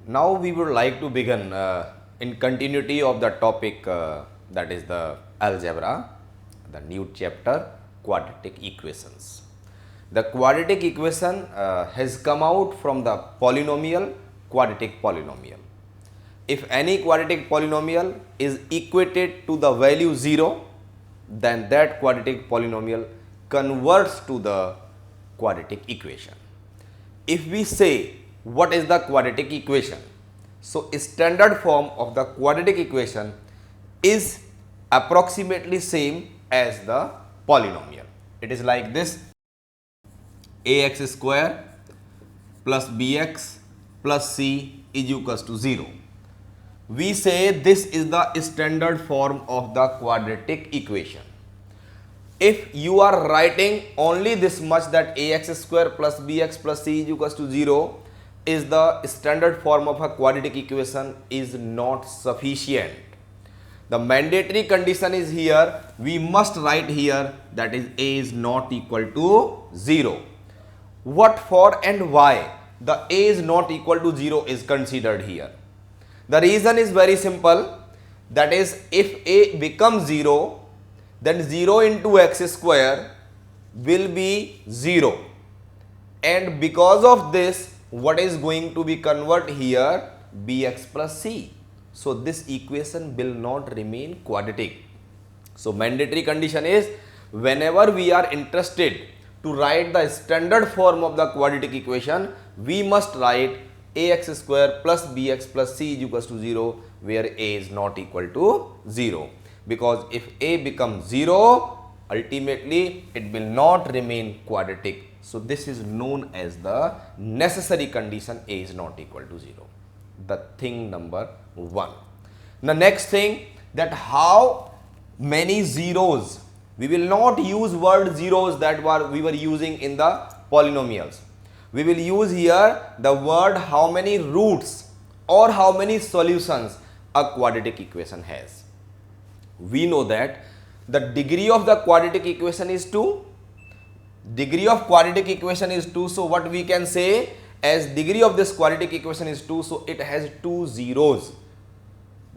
Now we would like to begin in continuity of the topic that is the algebra, the new chapter quadratic equations. The quadratic equation has come out from the polynomial, quadratic polynomial. If any quadratic polynomial is equated to the value 0, then that quadratic polynomial converts to the quadratic equation. If we say what is the quadratic equation, so standard form of the quadratic equation is approximately same as the polynomial. It is like this: ax square plus bx plus c is equals to 0. We say this is the standard form of the quadratic equation. If you are writing only this much, that ax square plus bx plus c is equals to 0 is the standard form of a quadratic equation, is not sufficient. The mandatory condition is here, we must write here, that is a is not equal to 0. What for and why the a is not equal to 0 is considered here? The reason is very simple, that is if a becomes 0, then 0 into x square will be 0, and because of this what is going to be convert here, bx plus c. So this equation will not remain quadratic. So mandatory condition is, whenever we are interested to write the standard form of the quadratic equation, we must write ax square plus bx plus c is equals to 0, where a is not equal to 0. Because if a becomes 0, ultimately it will not remain quadratic. So this is known as the necessary condition, a is not equal to 0. The thing number 1. The next thing, that how many zeros, we will not use word zeros that we were using in the polynomials. We will use here the word how many roots or how many solutions a quadratic equation has. We know that the degree of the quadratic equation is 2. Degree of quadratic equation is 2. So what we can say, as degree of this quadratic equation is 2, so it has 2 zeros.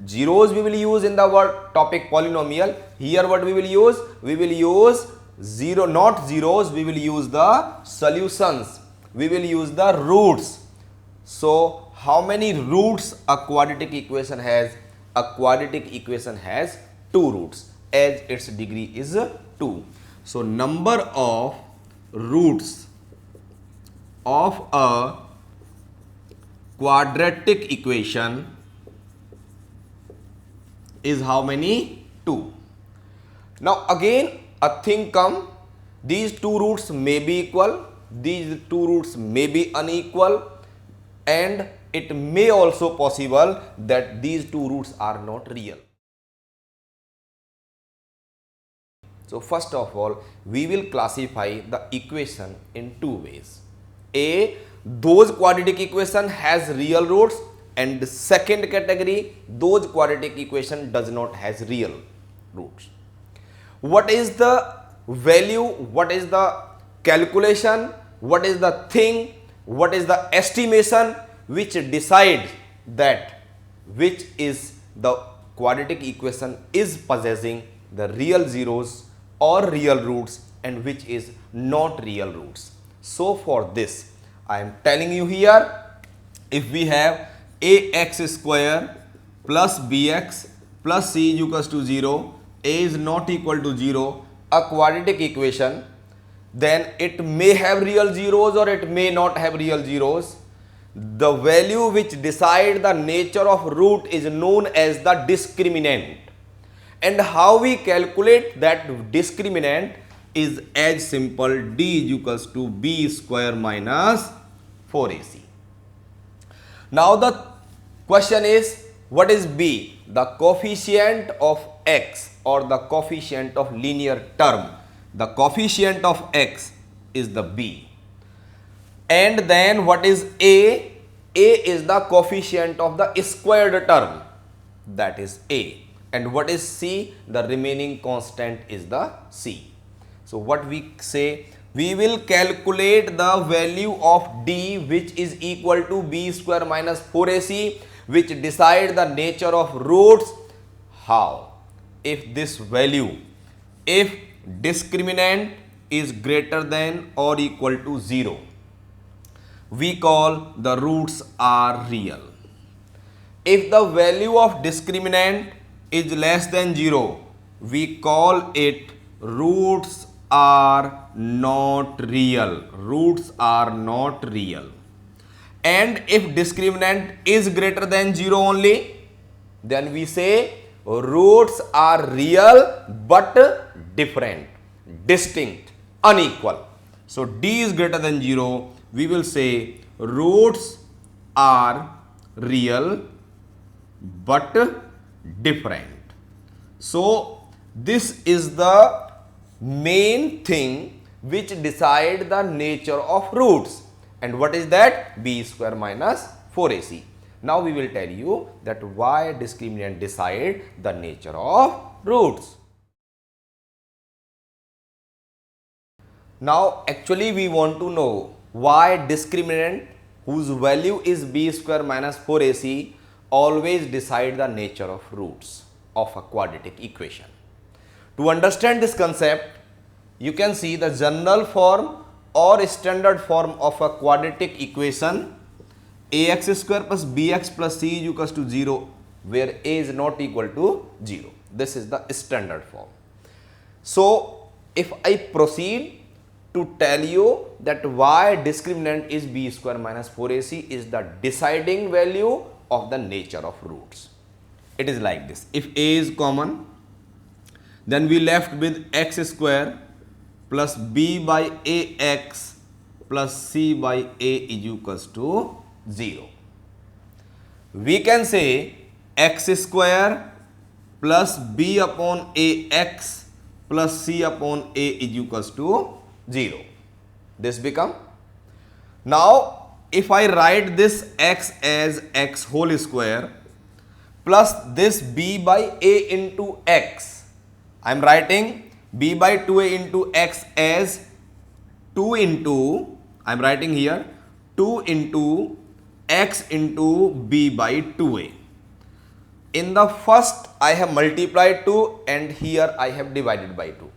Zeros we will use in the word topic polynomial. Here what we will use? We will use zero, not zeros, we will use the solutions. We will use the roots. So how many roots a quadratic equation has? A quadratic equation has 2 roots, as its degree is 2. So number of roots of a quadratic equation is how many? 2. Now again a thing come, these 2 roots may be equal, these 2 roots may be unequal, and it may also possible that these 2 roots are not real. So first of all, we will classify the equation in 2 ways. A, those quadratic equation has real roots, and the second category, those quadratic equation does not has real roots. What is the value, what is the calculation, what is the thing, what is the estimation which decides that which is the quadratic equation is possessing the real zeros or real roots and which is not real roots. So for this I am telling you here, if we have ax square plus bx plus c is equals to 0, a is not equal to 0, a quadratic equation, then it may have real zeros or it may not have real zeros. The value which decide the nature of root is known as the discriminant. And how we calculate that discriminant is as simple, d is equals to b square minus 4ac. Now the question is, what is b? The coefficient of x or the coefficient of linear term. The coefficient of x is the b. And then what is a? A is the coefficient of the squared term, that is a. And what is c? The remaining constant is the c. So what we say, we will calculate the value of d, which is equal to b square minus 4ac, which decide the nature of roots. How? If this value, if discriminant is greater than or equal to 0, we call the roots are real. If the value of discriminant is less than 0, we call it roots are not real. Roots are not real. And if discriminant is greater than 0 only, then we say roots are real but different, distinct, unequal. So d is greater than 0, we will say roots are real but different. So this is the main thing which decide the nature of roots. And what is that? B square minus 4ac. Now we will tell you that why discriminant decide the nature of roots. Now actually we want to know why discriminant whose value is b square minus 4ac always decide the nature of roots of a quadratic equation. To understand this concept, you can see the general form or standard form of a quadratic equation ax square plus bx plus c is equals to 0, where a is not equal to 0. This is the standard form. So if I proceed to tell you that why discriminant is b square minus 4ac is the deciding value of the nature of roots. It is like this. If a is common, then we left with x square plus b by ax plus c by a is equals to 0. We can say x square plus b upon ax plus c upon a is equals to 0. This become. Now if I write this x as x whole square plus this b by a into x, I am writing b by 2a into x as 2 into, I am writing here 2 into x into b by 2a. In the first I have multiplied 2 and here I have divided by 2.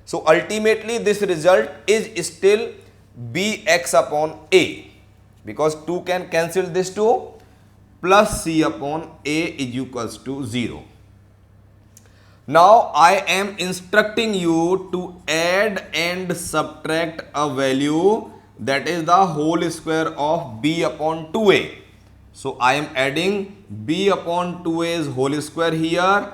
So ultimately this result is still bx upon a, because 2 can cancel this 2, plus c upon a is equals to 0. Now I am instructing you to add and subtract a value, that is the whole square of b upon 2a. So I am adding b upon 2a's whole square here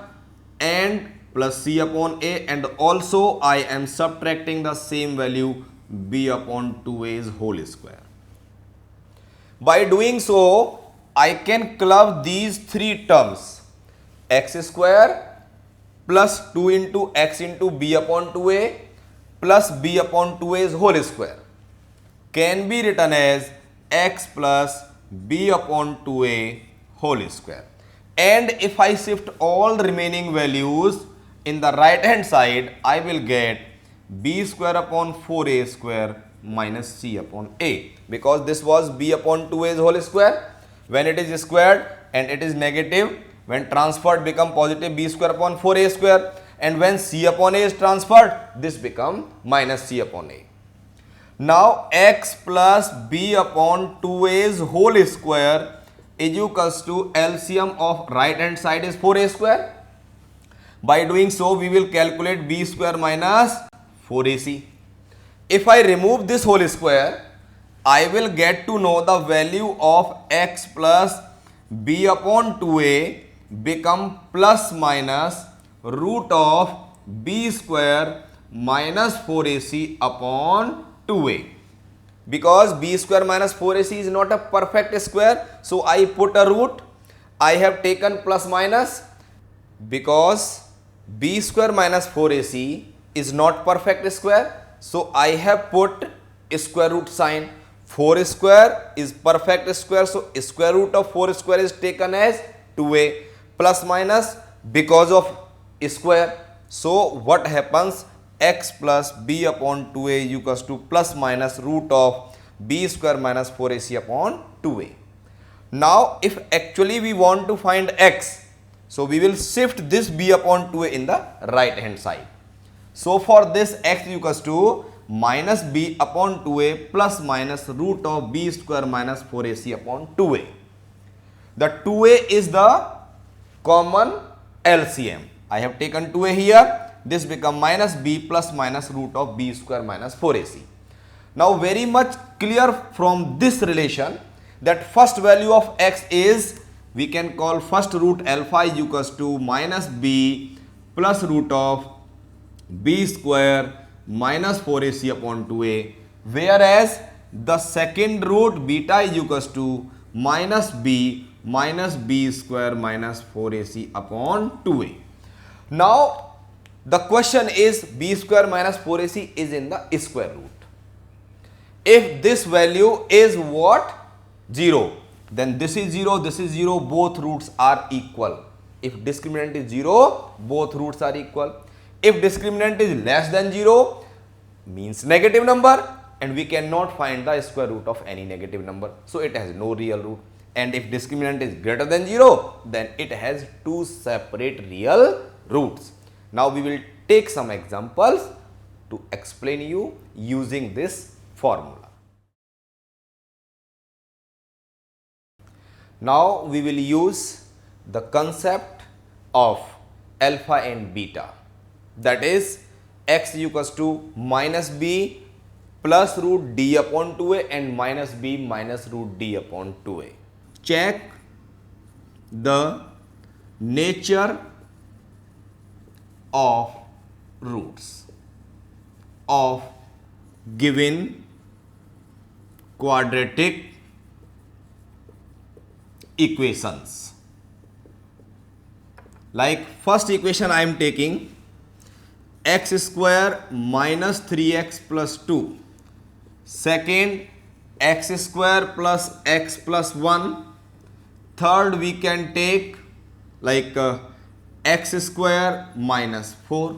and plus c upon a, and also I am subtracting the same value b upon 2a's whole square. By doing so, I can club these three terms, x square plus 2 into x into b upon 2a plus b upon 2a's whole square can be written as x plus b upon 2a whole square. And if I shift all remaining values in the right hand side, I will get b square upon 4a square minus c upon a, because this was b upon 2a's whole square. When it is squared and it is negative, when transferred become positive b square upon 4a square, and when c upon a is transferred, this become minus c upon a. Now x plus b upon 2a's whole square is equals to LCM of right hand side is 4a square. By doing so, we will calculate b square minus 4ac. If I remove this whole square, I will get to know the value of x plus b upon 2a become plus minus root of b square minus 4ac upon 2a. Because b square minus 4ac is not a perfect square, so I put a root. I have taken plus minus because b square minus 4ac is not perfect square, so I have put a square root sign. 4 square is perfect square, so square root of 4 square is taken as 2a, plus minus because of square. So what happens, x plus b upon 2a is equals to plus minus root of b square minus 4ac upon 2a. Now, if actually we want to find x, so we will shift this b upon 2a in the right hand side. So, for this x equals to minus b upon 2a plus minus root of b square minus 4ac upon 2a. The 2a is the common LCM. I have taken 2a here. This become minus b plus minus root of b square minus 4ac. Now, very much clear from this relation that first value of x is, we can call first root alpha is equals to minus b plus root of b square minus 4ac upon 2a, whereas the second root beta is equals to minus b square minus 4ac upon 2a. Now, the question is b square minus 4ac is in the square root. If this value is what? 0, then this is 0, both roots are equal. If discriminant is 0, both roots are equal. If discriminant is less than 0, means negative number, and we cannot find the square root of any negative number. So, it has no real root. And if discriminant is greater than 0, then it has two separate real roots. Now, we will take some examples to explain you using this formula. Now, we will use the concept of alpha and beta, that is x equals to minus b plus root d upon 2a and minus b minus root d upon 2a. Check the nature of roots of given quadratic equations. Like first equation I am taking x square minus 3x plus 2. Second, x square plus x plus 1. Third, we can take like x square minus 4.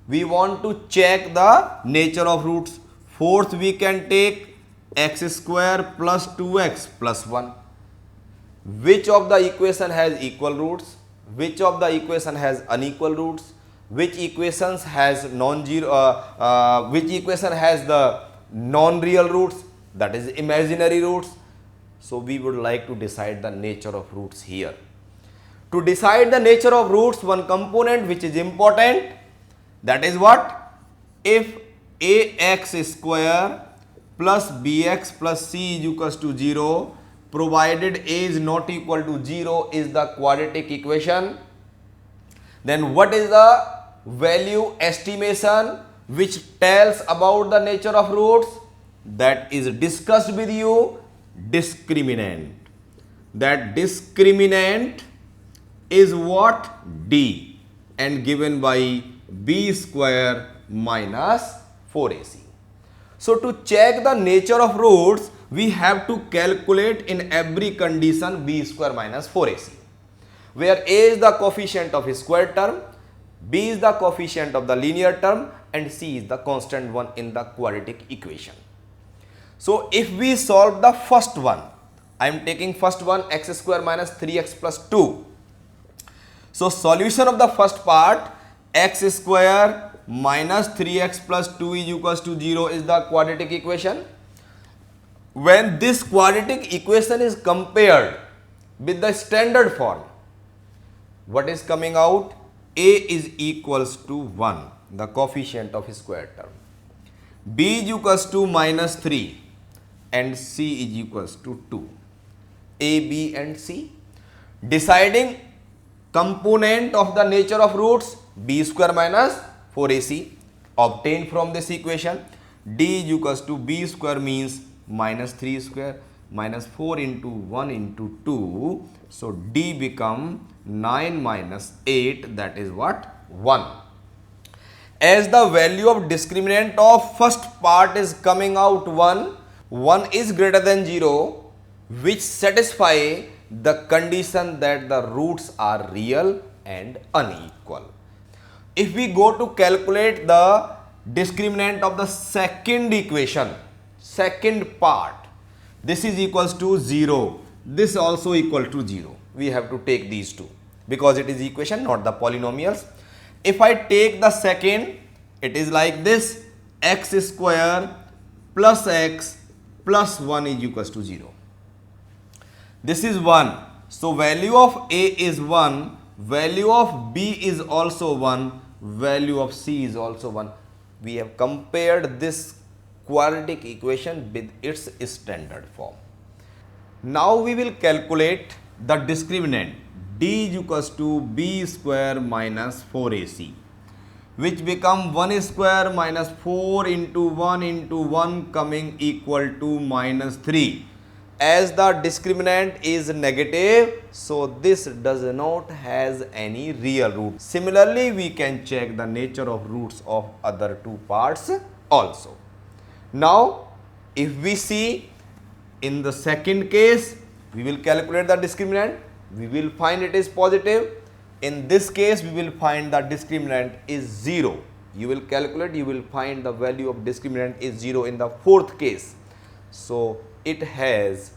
We want to check the nature of roots. Fourth, we can take x square plus 2x plus 1. Which of the equation has equal roots? Which of the equation has unequal roots? Which equations has non-zero? Which equation has the non-real roots, that is imaginary roots? So, we would like to decide the nature of roots here. To decide the nature of roots, one component which is important, that is what? If ax square plus bx plus c is equals to 0, provided a is not equal to 0 is the quadratic equation, then what is the value estimation which tells about the nature of roots? That is discussed with you, discriminant. That discriminant is what? D, and given by b square minus 4ac. So, to check the nature of roots, we have to calculate in every condition b square minus 4ac, where a is the coefficient of a square term, b is the coefficient of the linear term, and c is the constant one in the quadratic equation. So, if we solve the first one, I am taking first one x square minus 3x plus 2. So, solution of the first part, x square minus 3x plus 2 is equals to 0 is the quadratic equation. When this quadratic equation is compared with the standard form, what is coming out? A is equals to 1, the coefficient of a square term. B is equals to minus 3 and C is equals to 2. A, B and C. Deciding component of the nature of roots, b square minus 4ac obtained from this equation. D is equals to b square means minus 3 square minus 4 into 1 into 2. So, D become 9 minus 8, that is what? 1. As the value of discriminant of first part is coming out 1, 1 is greater than 0, which satisfy the condition that the roots are real and unequal. If we go to calculate the discriminant of the second equation, second part, this is equals to 0, this also equal to 0. We have to take these two because it is equation, not the polynomials. If I take the second, it is like this, x square plus x plus 1 is equals to 0. This is 1. So value of A is 1, value of B is also 1, value of C is also 1. We have compared this quadratic equation with its standard form. Now we will calculate the discriminant d is equals to b square minus 4ac, which become 1 square minus 4 into 1 coming equal to minus 3. As the discriminant is negative, so this does not has any real root. Similarly, we can check the nature of roots of other two parts also. Now, if we see in the second case, we will calculate the discriminant, we will find it is positive. In this case, we will find the discriminant is 0. You will calculate, you will find the value of discriminant is 0 in the fourth case. So, it has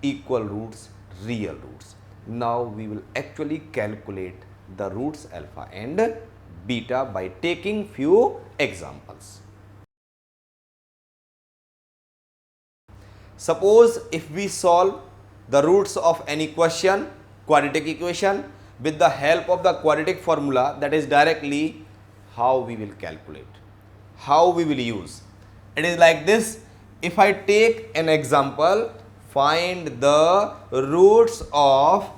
equal roots, real roots. Now, we will actually calculate the roots alpha and beta by taking few examples. Suppose if we solve the roots of any question, quadratic equation, with the help of the quadratic formula, that is directly how we will calculate, how we will use. It is like this. If I take an example, find the roots of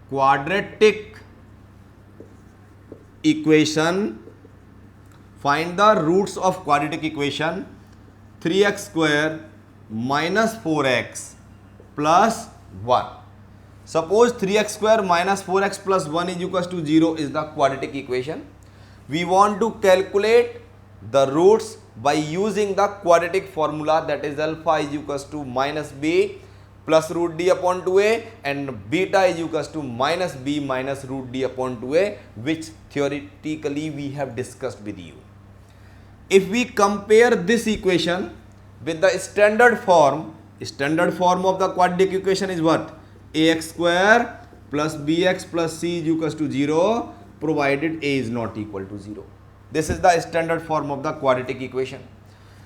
quadratic equation, find the roots of quadratic equation 3x square minus 4x plus 1. Suppose 3x square minus 4x plus 1 is equals to 0 is the quadratic equation. We want to calculate the roots by using the quadratic formula, that is alpha is equals to minus b plus root d upon 2a and beta is equals to minus b minus root d upon 2a, which theoretically we have discussed with you. If we compare this equation with the standard form of the quadratic equation is what? Ax square plus bx plus c is equals to 0 provided a is not equal to 0. This is the standard form of the quadratic equation.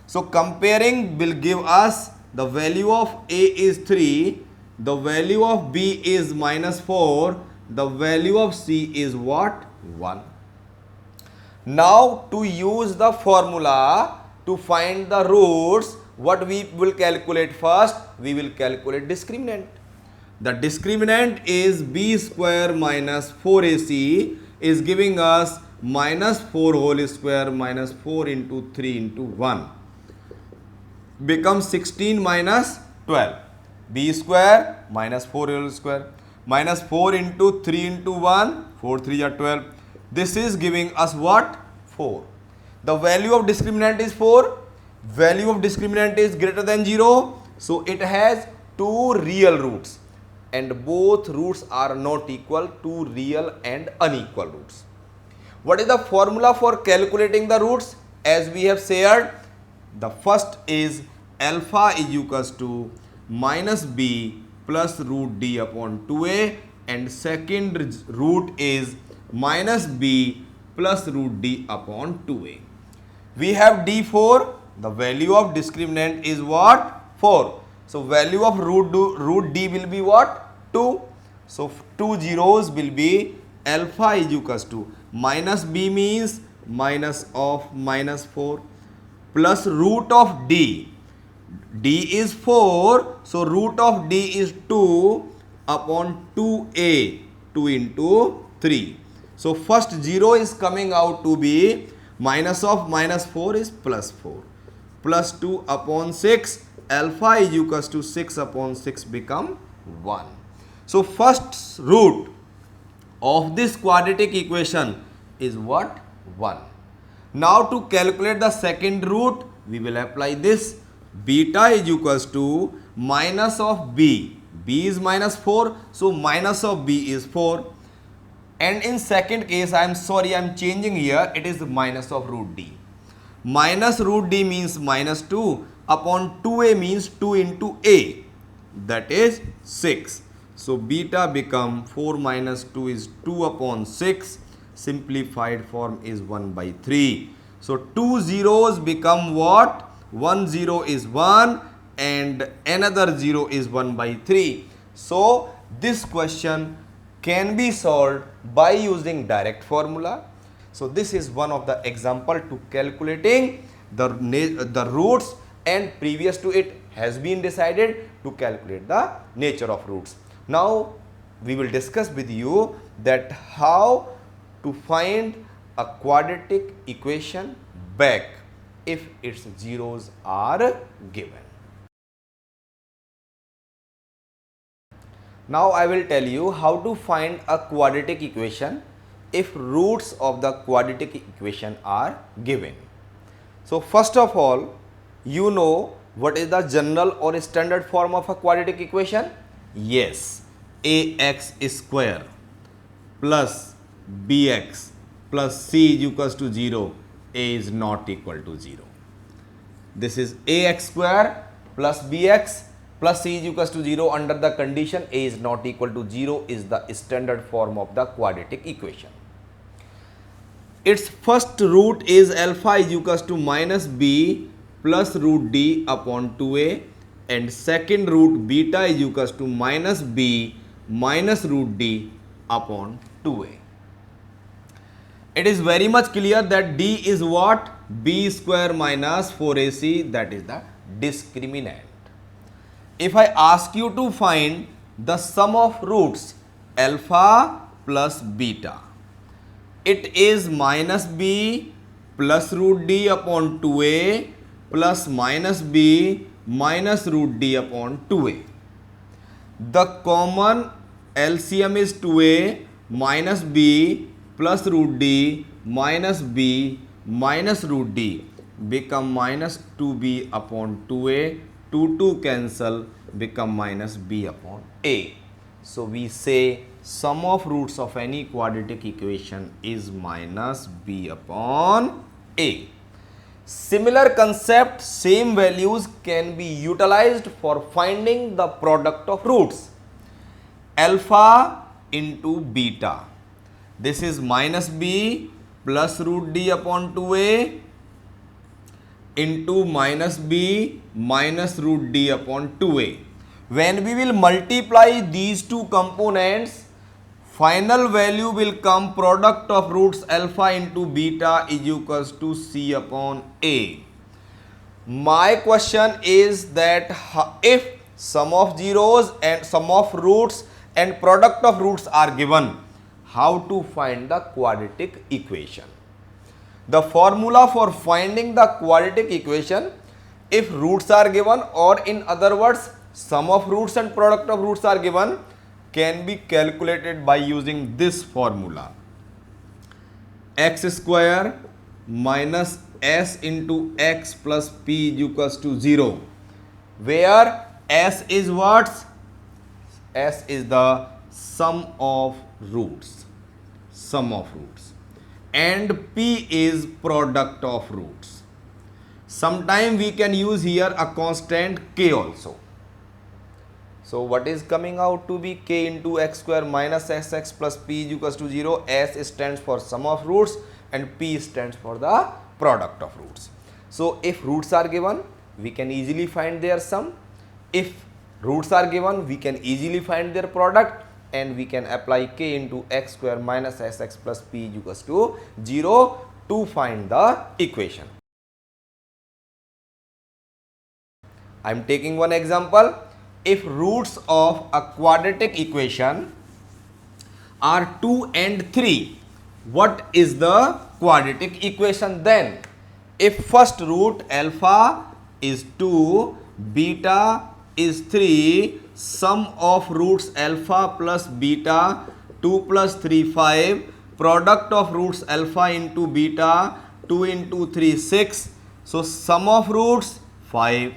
So comparing will give us the value of a is 3, the value of b is minus 4, the value of c is what? 1. Now to use the formula to find the roots, what we will calculate first? We will calculate discriminant. The discriminant is b square minus 4ac is giving us minus 4 whole square minus 4 into 3 into 1 becomes 16 minus 12. B square minus 4 whole square minus 4 into 3 into 1, 4 3 are 12. This is giving us what? 4. The value of discriminant is 4. Value of discriminant is greater than 0. So it has two real roots and both roots are not equal to real and unequal roots. What is the formula for calculating the roots? As we have shared, the first is alpha is equals to minus b plus root d upon 2a and second root is minus b plus root d upon 2a. We have d4, the value of discriminant is what? 4. So value of root d will be what? 2. So 2 zeros will be alpha is equals to minus b means minus of minus 4 plus root of d. D is 4, so root of d is 2 upon 2a, 2 into 3. So first 0 is coming out to be minus of minus 4 is plus 4 plus 2 upon 6, alpha is equals to 6 upon 6 become 1. So first root of this quadratic equation is what? 1. Now to calculate the second root, we will apply this. Beta is equals to minus of b. b is minus 4, so minus of b is 4. And in second case, I am sorry, I am changing here, it is minus of root d. Minus root d means minus 2 upon 2a means 2 into a, that is 6. So beta become 4 minus 2 is 2 upon 6. Simplified form is 1 by 3. So 2 zeros become what? 1 0 is 1 and another 0 is 1 by 3. So this question can be solved by using direct formula. So this is one of the example to calculating the roots, and previous to it has been decided to calculate the nature of roots. Now we will discuss with you that how to find a quadratic equation back if its zeros are given. Now I will tell you how to find a quadratic equation if roots of the quadratic equation are given. So first of all, you know what is the general or standard form of a quadratic equation? Yes, ax square plus bx plus c is equals to 0, a is not equal to 0. This is ax square plus bx plus c is equals to 0 under the condition a is not equal to 0 is the standard form of the quadratic equation. Its first root is alpha is equals to minus b plus root d upon 2a, and second root beta is equals to minus b minus root d upon 2a. It is very much clear that d is what? B square minus 4ac, that is the discriminant. If I ask you to find the sum of roots alpha plus beta, it is minus b plus root d upon 2a plus minus b minus root d upon 2a. The common LCM is 2a minus b plus root d minus b minus root d become minus 2b upon 2a. 2 cancel, become minus b upon a. So we say sum of roots of any quadratic equation is minus b upon a. Similar concept, same values can be utilized for finding the product of roots. Alpha into beta, this is minus b plus root d upon 2a into minus b minus root d upon 2a. When we will multiply these two components, final value will come product of roots alpha into beta is equals to c upon a. My question is that if sum of zeros and sum of roots and product of roots are given, how to find the quadratic equation? The formula for finding the quadratic equation, if roots are given, or in other words sum of roots and product of roots are given, can be calculated by using this formula: x square minus s into x plus p is equals to 0, where s is what? S is the sum of roots, and p is product of roots. Sometime we can use here a constant k also. So what is coming out to be? K into x square minus sx plus p is equals to 0. S stands for sum of roots and p stands for the product of roots. So if roots are given, we can easily find their sum. If roots are given, we can easily find their product, and we can apply k into x square minus sx plus p is equals to 0 to find the equation. I am taking one example. If roots of a quadratic equation are 2 and 3, what is the quadratic equation then? If first root alpha is 2, beta is 3, sum of roots alpha plus beta 2 plus 3 5, product of roots alpha into beta 2 into 3 6. So sum of roots 5,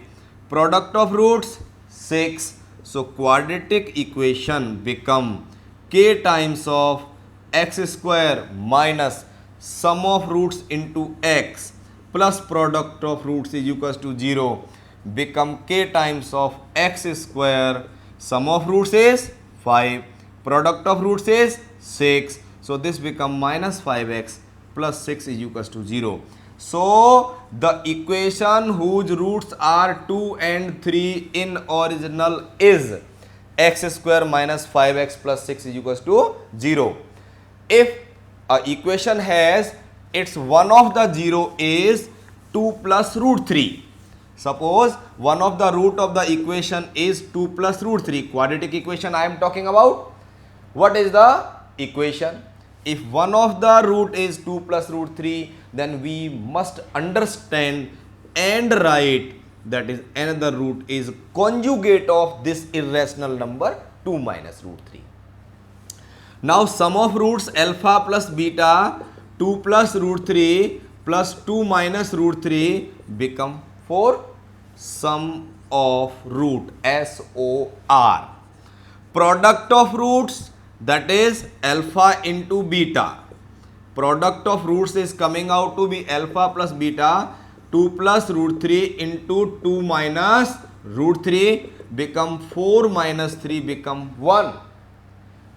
product of roots 6. So quadratic equation become k times of x square minus sum of roots into x plus product of roots is equals to 0 become k times of x square, sum of roots is 5, product of roots is 6. So this become minus 5x plus 6 is equals to 0. So the equation whose roots are 2 and 3 in original is x square minus 5x plus 6 is equals to 0. If a equation has its one of the 0 is 2 plus root 3. Suppose one of the root of the equation is 2 plus root 3. Quadratic equation I am talking about. What is the equation? If one of the root is 2 plus root 3, then we must understand and write that is another root is conjugate of this irrational number 2 minus root 3. Now sum of roots alpha plus beta 2 plus root 3 plus 2 minus root 3 become 4 sum of root SOR. Product of roots, that is alpha into beta. Product of roots is coming out to be alpha plus beta. 2 plus root 3 into 2 minus root 3 become 4 minus 3 become 1.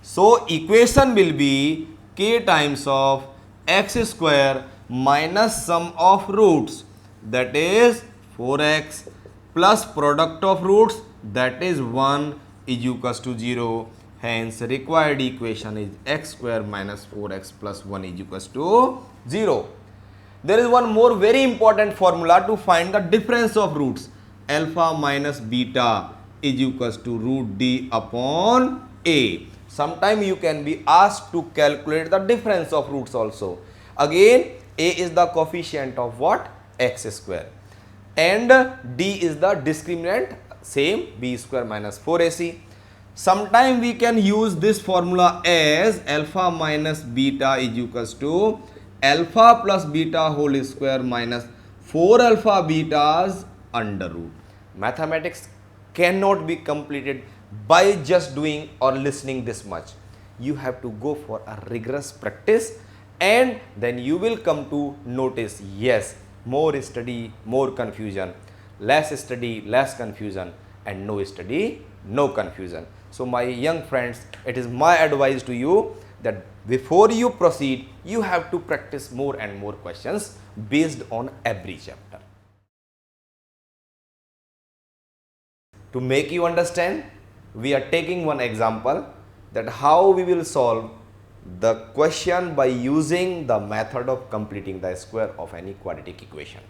So equation will be k times of x square minus sum of roots, that is 4x plus product of roots, that is 1 is equals to 0. Hence required equation is x square minus 4x plus 1 is equals to 0. There is one more very important formula to find the difference of roots. Alpha minus beta is equals to root d upon a. Sometime you can be asked to calculate the difference of roots also. Again, a is the coefficient of what? X square. And d is the discriminant, same b square minus 4ac. Sometime we can use this formula as alpha minus beta is equals to alpha plus beta whole square minus 4 alpha betas under root. Mathematics cannot be completed by just doing or listening this much. You have to go for a rigorous practice, and then you will come to notice, yes, more study, more confusion, less study, less confusion, and no study, no confusion. So my young friends, it is my advice to you that before you proceed, you have to practice more and more questions based on every chapter. To make you understand, we are taking one example that how we will solve the question by using the method of completing the square of any quadratic equation.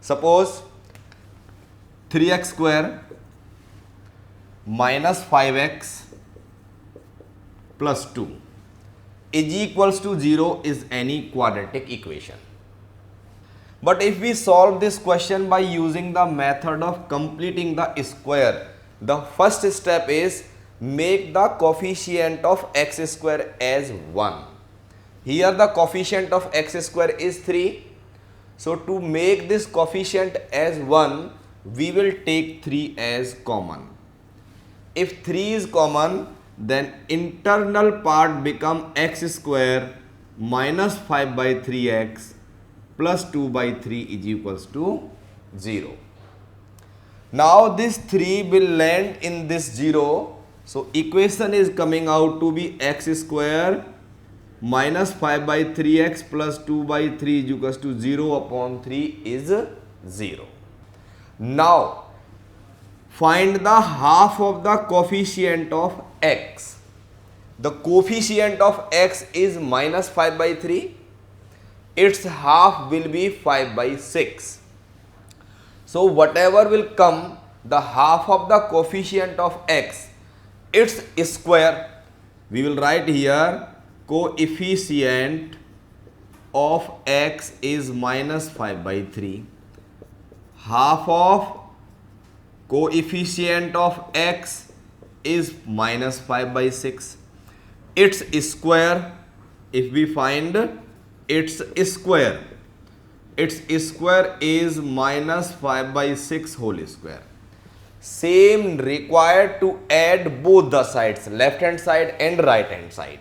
Suppose 3x square minus 5x plus 2 is equals to 0 is any quadratic equation. But if we solve this question by using the method of completing the square, the first step is make the coefficient of x square as 1. Here the coefficient of x square is 3. So to make this coefficient as 1, we will take 3 as common. If 3 is common, then internal part become x square minus 5 by 3x plus 2 by 3 is equals to 0. Now this 3 will land in this 0. So equation is coming out to be x square minus 5 by 3x plus 2 by 3 is equals to 0 upon 3 is 0. Now find the half of the coefficient of x. The coefficient of x is minus 5 by 3. Its half will be 5 by 6. So whatever will come, the half of the coefficient of x, its square, we will write here coefficient of x is minus 5 by 3. Half of coefficient of x is minus 5 by 6. Its square, if we find its square is minus 5 by 6 whole square. same required to add both the sides, left hand side and right hand side.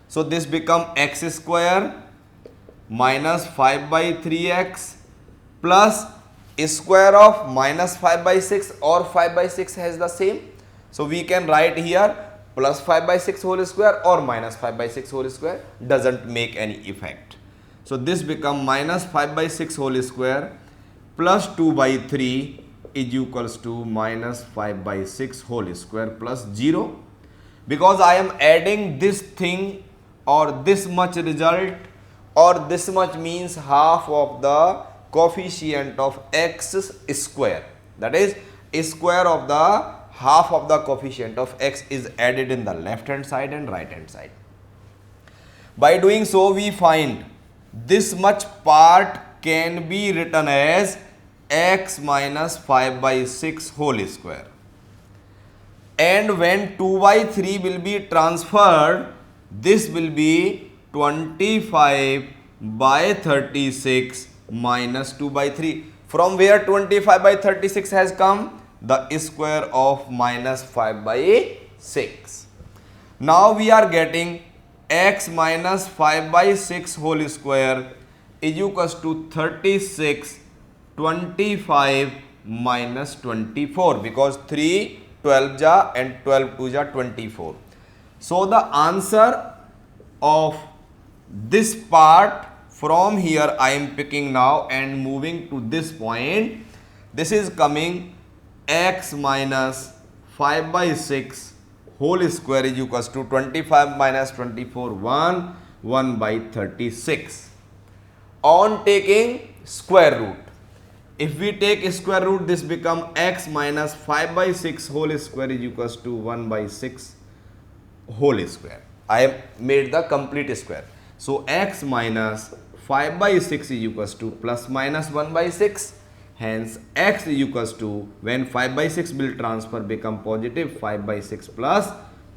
So this become x square minus 5 by 3x plus square of minus 5 by 6, or 5 by 6 has the same. So we can write here plus 5 by 6 whole square or minus 5 by 6 whole square, doesn't make any effect. So this become minus 5 by 6 whole square plus 2 by 3 is equals to minus 5 by 6 whole square plus 0. Because I am adding this thing or this much result, or this much means half of the coefficient of x square, that is square of the half of the coefficient of x is added in the left hand side and right hand side. By doing so, we find this much part can be written as x minus 5 by 6 whole square, and when 2 by 3 will be transferred, this will be 25 by 36 minus 2 by 3. From where 25 by 36 has come? The square of minus 5 by 6. Now we are getting x minus 5 by 6 whole square is equals to 36 25 minus 24, because 3 12 ja and 12 2 ja 24. So the answer of this part from here I am picking now and moving to this point, this is coming x minus 5 by 6 whole square is equals to 25 minus 24 1 by 36. On taking square root, if we take square root, this become x minus 5 by 6 whole square is equals to 1 by 6 whole square. I have made the complete square. So x minus 5 by 6 is equals to plus minus 1 by 6. Hence x is equals to, when 5 by 6 will transfer, become positive 5 by 6 plus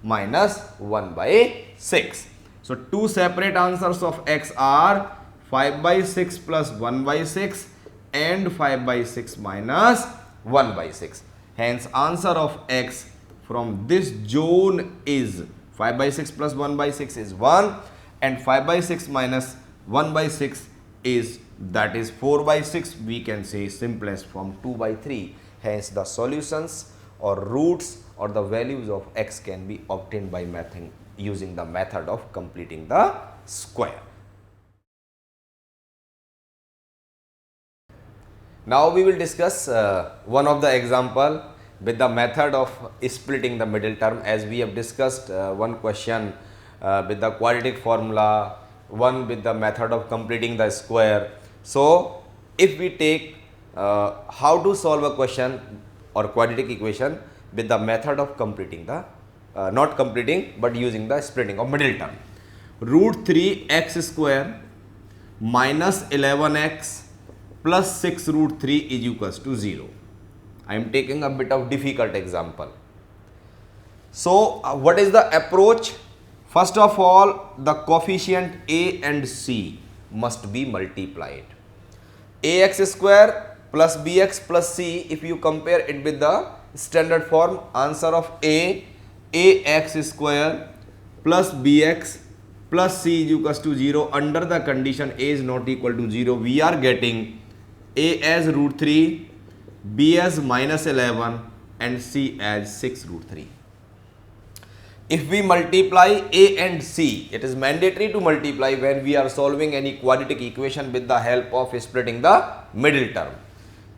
minus 1 by 6. So two separate answers of x are 5 by 6 plus 1 by 6 and 5 by 6 minus 1 by 6. Hence answer of x from this zone is 5 by 6 plus 1 by 6 is 1, and 5 by 6 minus 1 by 6 is, that is 4 by 6. We can say simplest from 2 by 3. Hence the solutions or roots or the values of x can be obtained by using the method of completing the square. Now we will discuss one of the example with the method of splitting the middle term, as we have discussed one question with the quadratic formula, one with the method of completing the square. So if we take how to solve a question or quadratic equation with the method of completing the not completing but using the splitting of middle term, root 3 x square minus 11x plus 6 root 3 is equals to 0. I am taking a bit of difficult example. So what is the approach? First of all, the coefficient a and c must be multiplied. Ax square plus bx plus c, if you compare it with the standard form, answer of ax square plus bx plus c is equals to 0. Under the condition a is not equal to 0, we are getting a as root 3, b as minus 11 and c as 6 root 3. If we multiply a and c, it is mandatory to multiply when we are solving any quadratic equation with the help of splitting the middle term.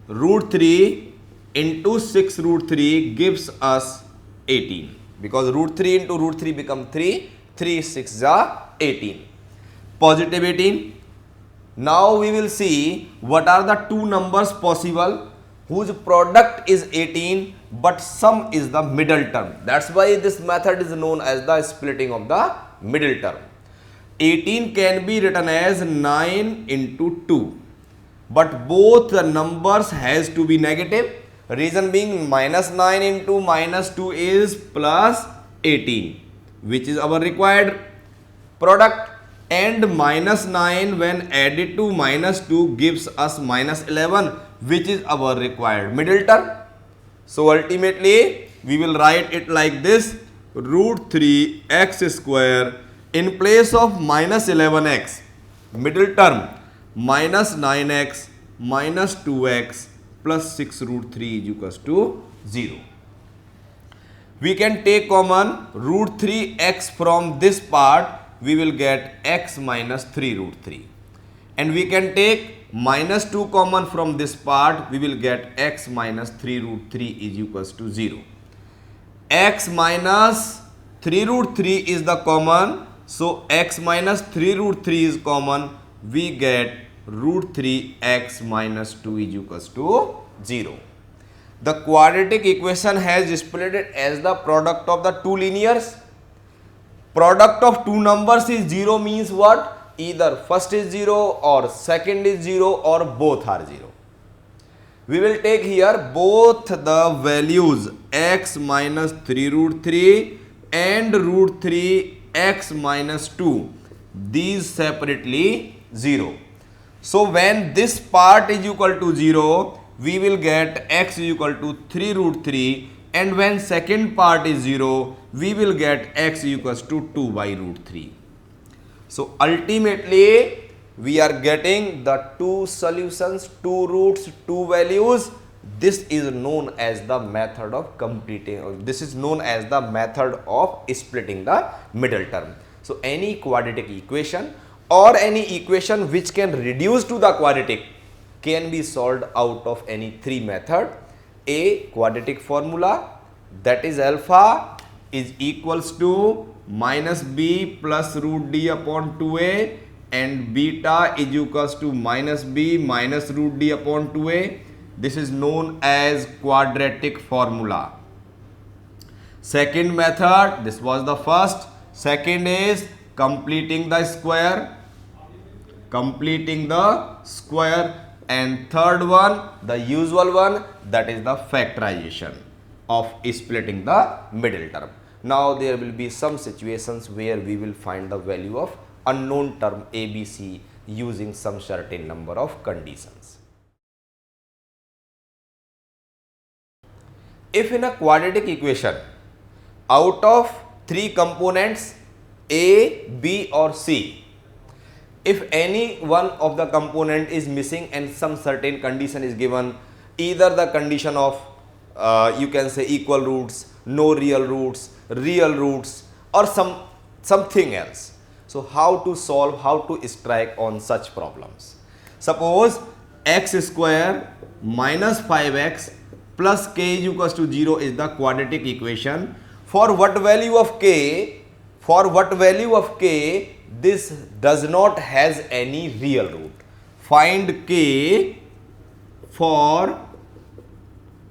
Root 3 into 6 root 3 gives us 18, because root 3 into root 3 become 3, 3 6 are 18, positive 18. Now we will see what are the two numbers possible whose product is 18 but sum is the middle term. That's why this method is known as the splitting of the middle term. 18 can be written as 9 into 2, but both the numbers has to be negative. Reason being, minus 9 into minus 2 is plus 18, which is our required product, and minus 9 when added to minus 2 gives us minus 11, which is our required middle term. So ultimately we will write it like this: root 3 x square in place of minus 11x, middle term minus 9x minus 2x plus 6 root 3 is equals to 0. We can take common root 3x from this part, we will get x minus 3 root 3. And we can take minus 2 common from this part, we will get x minus 3 root 3 is equals to 0. X minus 3 root 3 is the common, so x minus 3 root 3 is common, we get root 3 x minus 2 is equals to 0. The quadratic equation has split it as the product of the two linears. Product of two numbers is 0 means what? Either first is 0 or second is 0 or both are 0. We will take here both the values x minus 3 root 3 and root 3 x minus 2. These separately 0. So when this part is equal to 0, we will get x is equal to 3 root 3, and when second part is 0, we will get x equals to 2 by root 3. So ultimately we are getting the two solutions, two roots, two values. This is known as the method of completing, this is known as the method of splitting the middle term. So any quadratic equation or any equation which can reduce to the quadratic can be solved out of any three method. A quadratic formula, that is alpha is equals to minus b plus root d upon 2a, and beta is equals to minus b minus root d upon 2a. This is known as quadratic formula. Second method, this was the first. Second is completing the square. And third one, the usual one, that is the factorization of splitting the middle term. Now there will be some situations where we will find the value of unknown term ABC using some certain number of conditions. If in a quadratic equation, out of three components A, B or C, if any one of the component is missing and some certain condition is given, either the condition of you can say equal roots, no real roots, real roots, or something else. So how to solve, how to strike on such problems? Suppose x square minus 5x plus k is equals to 0 is the quadratic equation. For what value of k? This does not has any real root. Find k for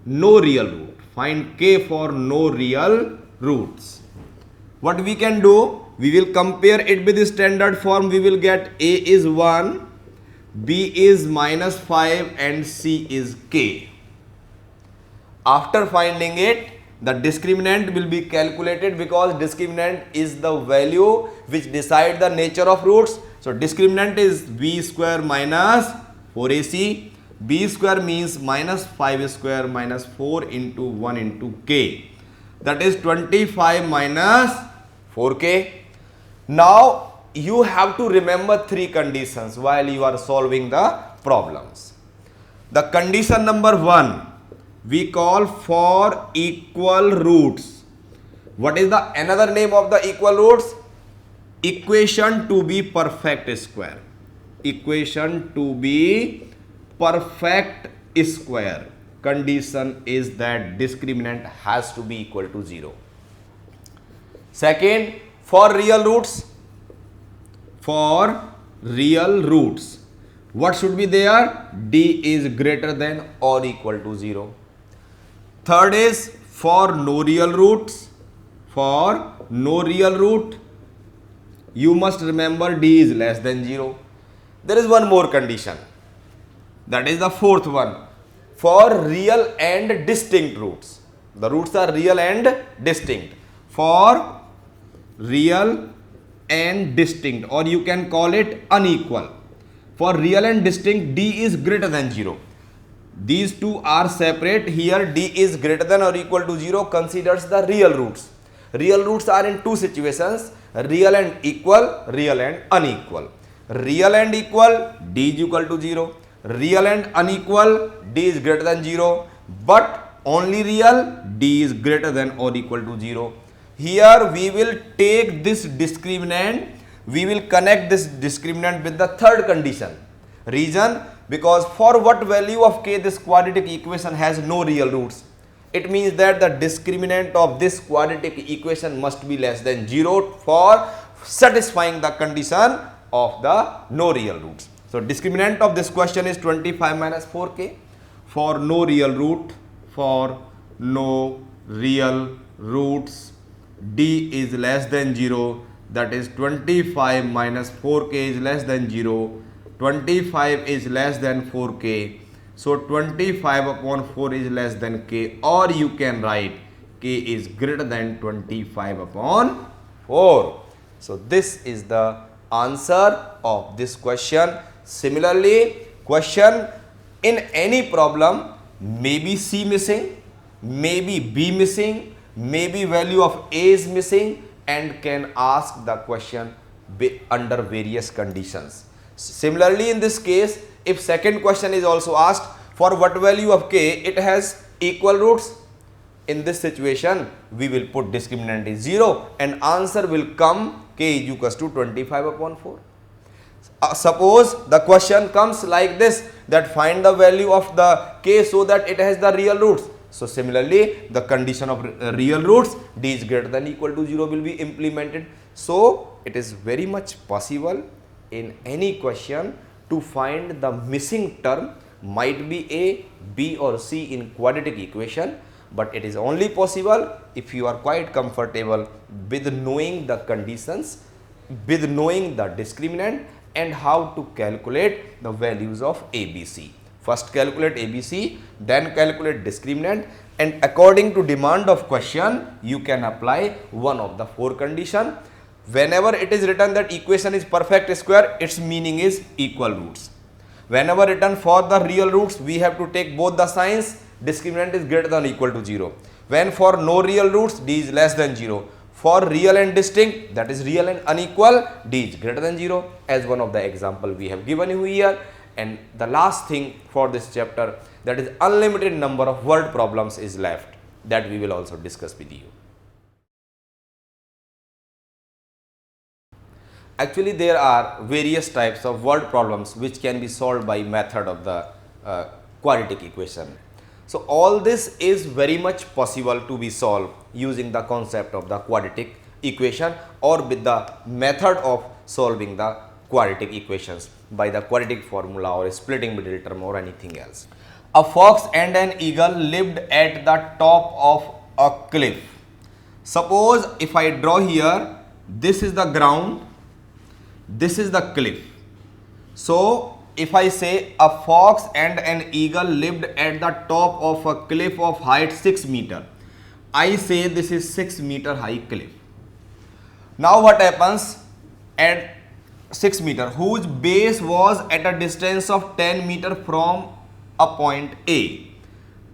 no real root. Find k for no real roots. What we can do? We will compare it with the standard form. We will get a is 1, b is minus 5 and c is k. After finding it, the discriminant will be calculated, because discriminant is the value which decide the nature of roots. So discriminant is b square minus 4ac. b square means minus 5 square minus 4 into 1 into k. That is 25 minus 4k. Now you have to remember three conditions while you are solving the problems. The condition number 1, we call for equal roots. What is the another name of the equal roots? Equation to be perfect square. Equation to be perfect square. Condition is that discriminant has to be equal to 0. Second, for real roots. For real roots, what should be there? D is greater than or equal to 0. Third is for no real roots. For no real root, you must remember D is less than 0. There is one more condition. That is the fourth one. For real and distinct roots. The roots are real and distinct. For real and distinct, or you can call it unequal. For real and distinct, D is greater than 0. these two are separate. Here d is greater than or equal to 0 considers the real roots. Real roots are in two situations, real and equal, real and unequal. Real and equal, d is equal to 0. Real and unequal, d is greater than 0. But only real, d is greater than or equal to 0. Here we will take this discriminant, we will connect this discriminant with the third condition. Reason, because for what value of k this quadratic equation has no real roots. It means that the discriminant of this quadratic equation must be less than 0 for satisfying the condition of the no real roots. So discriminant of this question is 25 minus 4k for no real root. For no real roots, d is less than 0, that is 25 minus 4k is less than 0, 25 is less than 4k, so 25 upon 4 is less than k, or you can write k is greater than 25 upon 4. So this is the answer of this question. Similarly, question in any problem, maybe C missing, maybe B missing, maybe value of A is missing, and can ask the question under various conditions. Similarly, in this case, if second question is also asked for what value of k it has equal roots, in this situation we will put discriminant is 0 and answer will come k is equals to 25 upon 4. Suppose the question comes like this, that find the value of the k so that it has the real roots. So similarly, the condition of real roots, d is greater than equal to 0 will be implemented. So it is very much possible in any question to find the missing term, might be A, B or C in quadratic equation, but it is only possible if you are quite comfortable with knowing the conditions, with knowing the discriminant and how to calculate the values of ABC. First calculate ABC, then calculate discriminant, and according to demand of question, you can apply one of the four conditions. Whenever it is written that equation is perfect square, its meaning is equal roots. Whenever written for the real roots, we have to take both the signs, discriminant is greater than or equal to 0. When for no real roots, d is less than 0. For real and distinct, that is real and unequal, d is greater than 0, as one of the example we have given you here. And the last thing for this chapter, that is unlimited number of word problems is left, that we will also discuss with you. Actually, there are various types of word problems which can be solved by method of the quadratic equation. So all this is very much possible to be solved using the concept of the quadratic equation or with the method of solving the quadratic equations by the quadratic formula or splitting middle term or anything else. A fox and an eagle lived at the top of a cliff. Suppose if I draw here, this is the ground, this is the cliff. So if I say a fox and an eagle lived at the top of a cliff of height 6 meter, I say this is 6 meter high cliff. Now what happens at 6 meter, whose base was at a distance of 10 meter from a point A.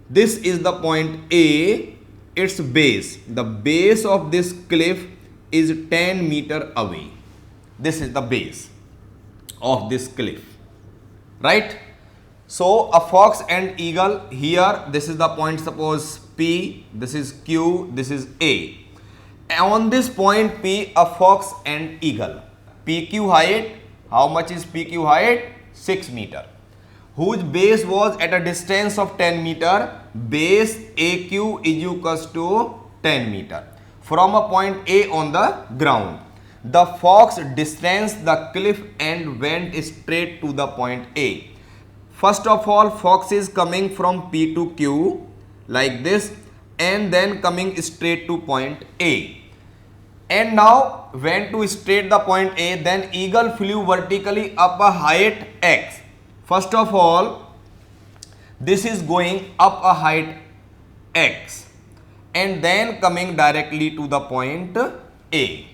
This is the point A, its base. The base of this cliff is 10 meter away. This is the base of this cliff, right? So a fox and eagle, here this is the point, suppose P, this is Q, this is A. On this point P, a fox and eagle. PQ height, how much is PQ height? 6 meter. Whose base was at a distance of 10 meter, base AQ is equals to 10 meter from a point A on the ground. The fox distanced the cliff and went straight to the point A. First of all, fox is coming from P to Q like this and then coming straight to point A. And now went to straight the point A, then eagle flew vertically up a height x. First of all, this is going up a height x and then coming directly to the point A.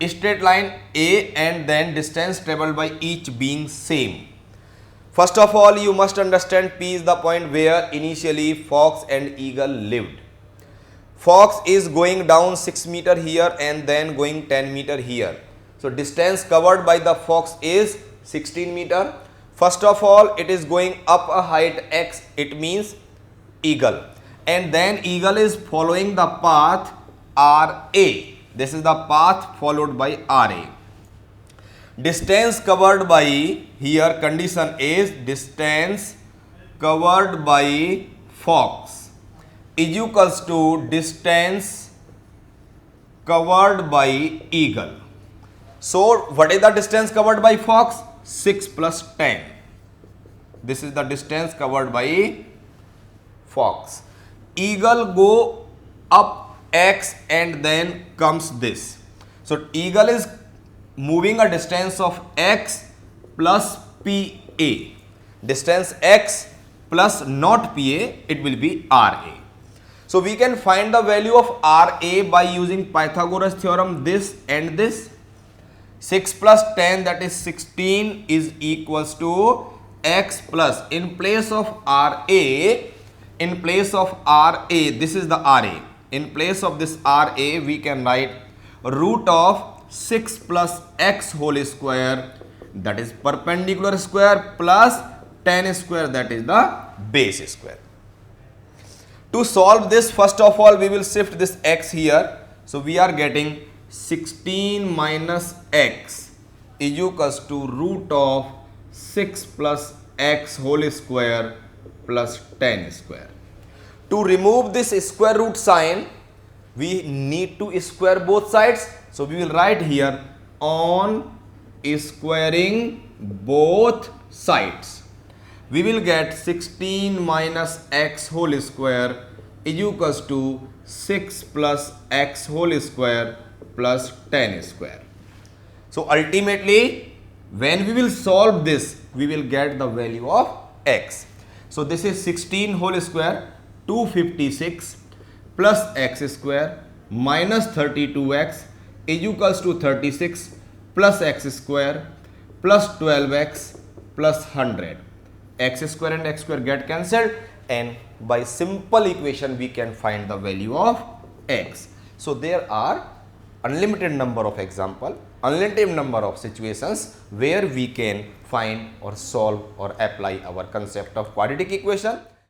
Straight line A and then distance traveled by each being same. First of all, you must understand P is the point where initially fox and eagle lived. Fox is going down 6 meter here and then going 10 meter here. So distance covered by the fox is 16 meter. First of all, it is going up a height x, it means eagle. And then eagle is following the path RA. This is the path followed by RA. Distance covered by, here condition is distance covered by fox is equals to distance covered by eagle. So what is the distance covered by fox? 6 plus 10. This is the distance covered by fox. Eagle go up x and then comes this. So eagle is moving a distance of x plus PA. Distance x plus not PA, it will be RA. So we can find the value of RA by using Pythagoras theorem, this and this. 6 plus 10, that is 16, is equals to x plus, in place of RA, this is the RA. In place of this RA, we can write root of 6 plus x whole square, that is perpendicular square, plus 10 square, that is the base square. To solve this, first of all, we will shift this x here. So we are getting 16 minus x is equals to root of 6 plus x whole square plus 10 square. To remove this square root sign, we need to square both sides. So we will write here on squaring both sides. We will get 16 minus x whole square is equals to 6 plus x whole square plus 10 square. So ultimately, when we will solve this, we will get the value of x. So this is 16 whole square, 256 plus x square minus 32x is equals to 36 plus x square plus 12x plus 100. X square and x square get cancelled, and by simple equation we can find the value of x. So there are unlimited number of example, unlimited number of situations where we can find or solve or apply our concept of quadratic equation.